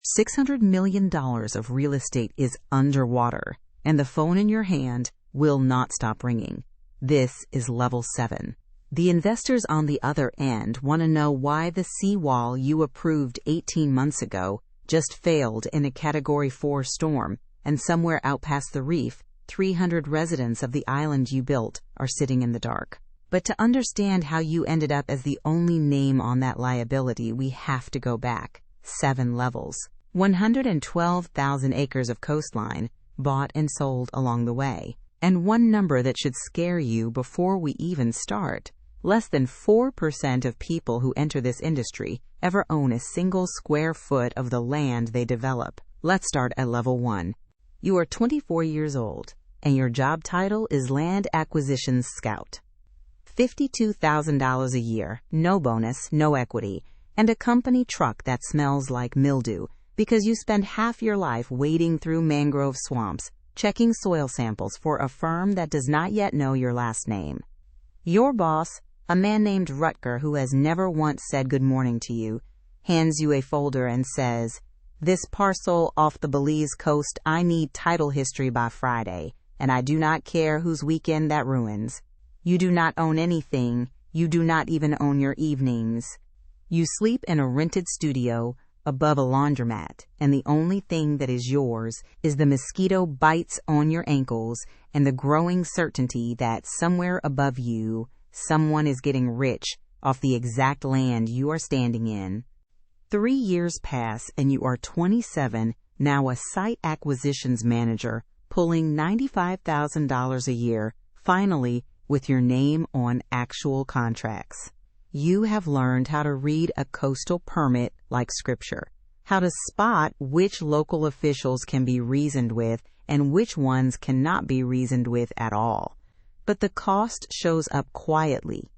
$600 million of real estate is underwater, and the phone in your hand will not stop ringing. This is level 7. The investors on the other end want to know why the seawall you approved 18 months ago just failed in a Category 4 storm, and somewhere out past the reef, 300 residents of the island you built are sitting in the dark. But to understand how you ended up as the only name on that liability, we have to go back 7 levels. 112,000 acres of coastline bought and sold along the way. And one number that should scare you before we even start: less than 4% of people who enter this industry ever own a single square foot of the land they develop. Let's start at level 1. You are 24 years old, and your job title is Land Acquisitions Scout. $52,000 a year, no bonus, no equity, and a company truck that smells like mildew because you spend half your life wading through mangrove swamps, checking soil samples for a firm that does not yet know your last name. Your boss, a man named Rutger who has never once said good morning to you, hands you a folder and says, "This parcel off the Belize coast, I need title history by Friday, and I do not care whose weekend that ruins." You do not own anything. You do not even own your evenings. You sleep in a rented studio above a laundromat, and the only thing that is yours is the mosquito bites on your ankles and the growing certainty that somewhere above you, someone is getting rich off the exact land you are standing in. 3 years pass and you are 27, now a site acquisitions manager, pulling $95,000 a year, finally, with your name on actual contracts. You have learned how to read a coastal permit like scripture, how to spot which local officials can be reasoned with and which ones cannot be reasoned with at all. But the cost shows up quietly.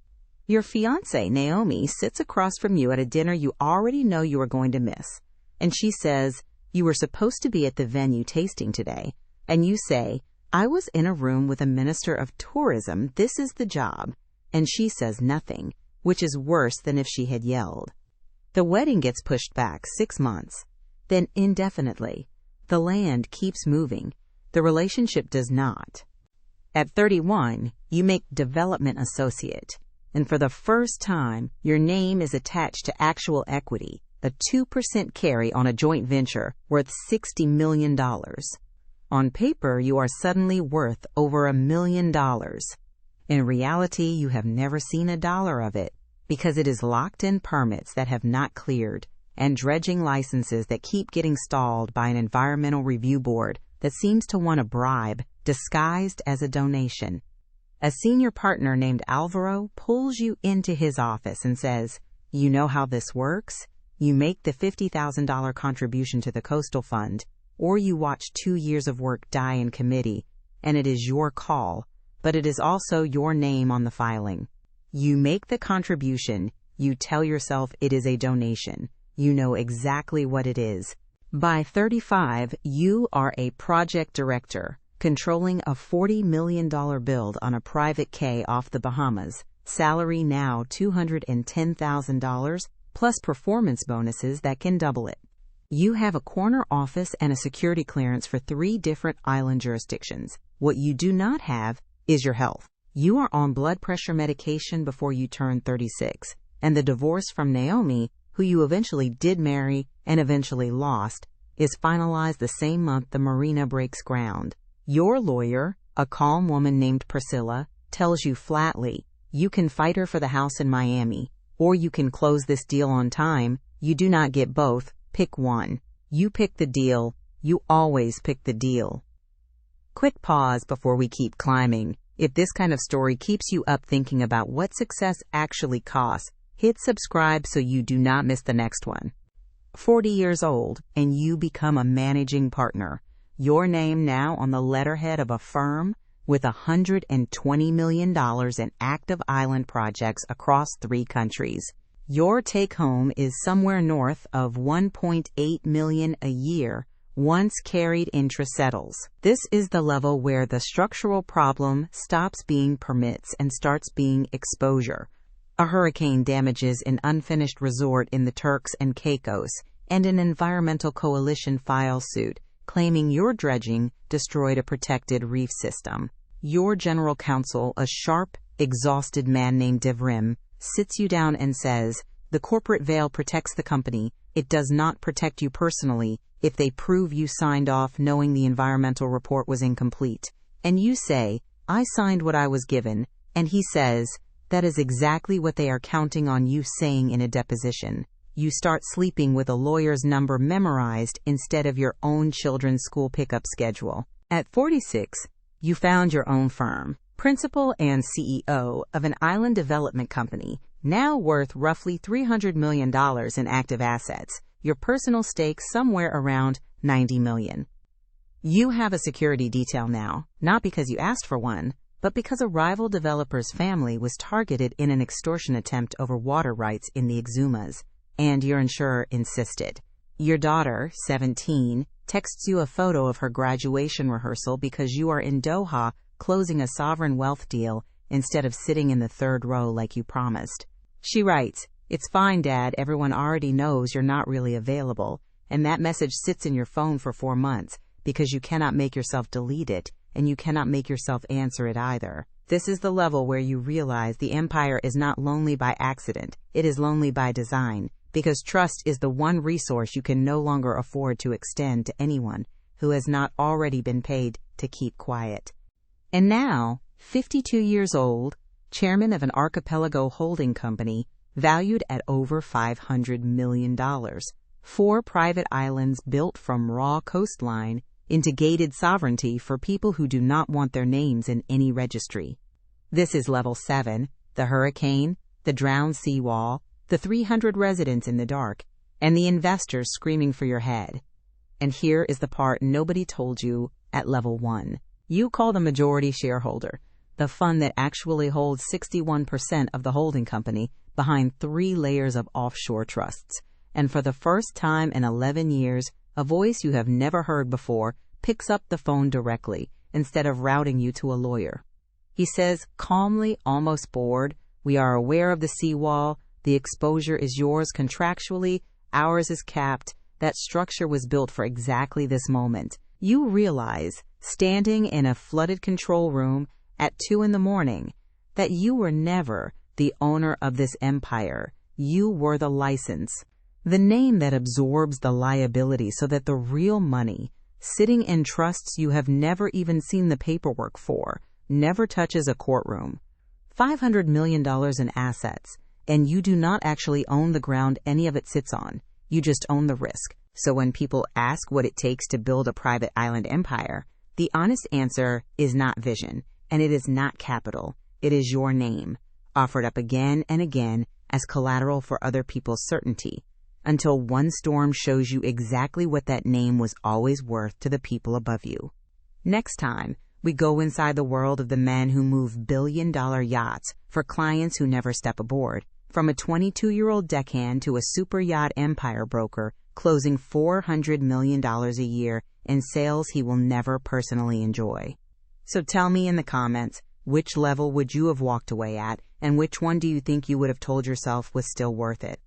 Your fiancée, Naomi, sits across from you at a dinner you already know you are going to miss, and she says, "You were supposed to be at the venue tasting today," and you say, "I was in a room with a minister of tourism, this is the job," and she says nothing, which is worse than if she had yelled. The wedding gets pushed back 6 months, then indefinitely. The land keeps moving. The relationship does not. At 31, you make development associate, and for the first time, your name is attached to actual equity, a 2% carry on a joint venture worth $60 million. On paper, you are suddenly worth over $1 million. In reality, you have never seen a dollar of it because it is locked in permits that have not cleared and dredging licenses that keep getting stalled by an environmental review board that seems to want a bribe disguised as a donation. A senior partner named Alvaro pulls you into his office and says, "You know how this works? You make the $50,000 contribution to the Coastal Fund, or you watch 2 years of work die in committee, and it is your call, but it is also your name on the filing. You make the contribution, you tell yourself it is a donation, you know exactly what it is. By 35, you are a project director, controlling a $40 million build on a private K off the Bahamas, salary now $210,000, plus performance bonuses that can double it. You have a corner office and a security clearance for 3 different island jurisdictions. What you do not have is your health. You are on blood pressure medication before you turn 36, and the divorce from Naomi, who you eventually did marry and eventually lost, is finalized the same month the marina breaks ground. Your lawyer, a calm woman named Priscilla, tells you flatly, you can fight her for the house in Miami, or you can close this deal on time. You do not get both. Pick one. You pick the deal. You always pick the deal. Quick pause before we keep climbing. If this kind of story keeps you up thinking about what success actually costs, hit subscribe so you do not miss the next one. 40 years old, and you become a managing partner. Your name now on the letterhead of a firm with $120 million in active island projects across 3 countries. Your take-home is somewhere north of $1.8 million a year once carried interest settles. This is the level where the structural problem stops being permits and starts being exposure. A hurricane damages an unfinished resort in the Turks and Caicos, and an environmental coalition files suit, claiming your dredging destroyed a protected reef system. Your general counsel, a sharp, exhausted man named Devrim, sits you down and says, the corporate veil protects the company, it does not protect you personally if they prove you signed off knowing the environmental report was incomplete. And you say, I signed what I was given, and he says, that is exactly what they are counting on you saying in a deposition. You start sleeping with a lawyer's number memorized instead of your own children's school pickup schedule. At 46, you found your own firm, principal and CEO of an island development company, now worth roughly $300 million in active assets, your personal stake somewhere around $90 million. You have a security detail now, not because you asked for one, but because a rival developer's family was targeted in an extortion attempt over water rights in the Exumas, and your insurer insisted. Your daughter, 17, texts you a photo of her graduation rehearsal because you are in Doha closing a sovereign wealth deal instead of sitting in the third row like you promised. She writes, "It's fine, Dad, everyone already knows you're not really available," and that message sits in your phone for 4 months because you cannot make yourself delete it, and you cannot make yourself answer it either. This is the level where you realize the empire is not lonely by accident, it is lonely by design, because trust is the one resource you can no longer afford to extend to anyone who has not already been paid to keep quiet. And now, 52 years old, chairman of an archipelago holding company valued at over $500 million, 4 private islands built from raw coastline into gated sovereignty for people who do not want their names in any registry. This is level 7, the hurricane, the drowned seawall, the 300 residents in the dark, and the investors screaming for your head. And here is the part nobody told you at level 1. You call the majority shareholder, the fund that actually holds 61% of the holding company behind 3 layers of offshore trusts. And for the first time in 11 years, a voice you have never heard before picks up the phone directly instead of routing you to a lawyer. He says, calmly, almost bored, "We are aware of the seawall. The exposure is yours contractually. Ours is capped. That structure was built for exactly this moment." You realize, standing in a flooded control room at 2 a.m, that you were never the owner of this empire. You were the license, the name that absorbs the liability so that the real money, sitting in trusts you have never even seen the paperwork for, never touches a courtroom. $500 million in assets, and you do not actually own the ground any of it sits on. You just own the risk. So when people ask what it takes to build a private island empire, the honest answer is not vision, and it is not capital. It is your name, offered up again and again as collateral for other people's certainty, until one storm shows you exactly what that name was always worth to the people above you. Next time, we go inside the world of the men who move billion-dollar yachts for clients who never step aboard, from a 22-year-old deckhand to a super yacht empire broker closing $400 million a year in sales he will never personally enjoy. So tell me in the comments, which level would you have walked away at, and which one do you think you would have told yourself was still worth it?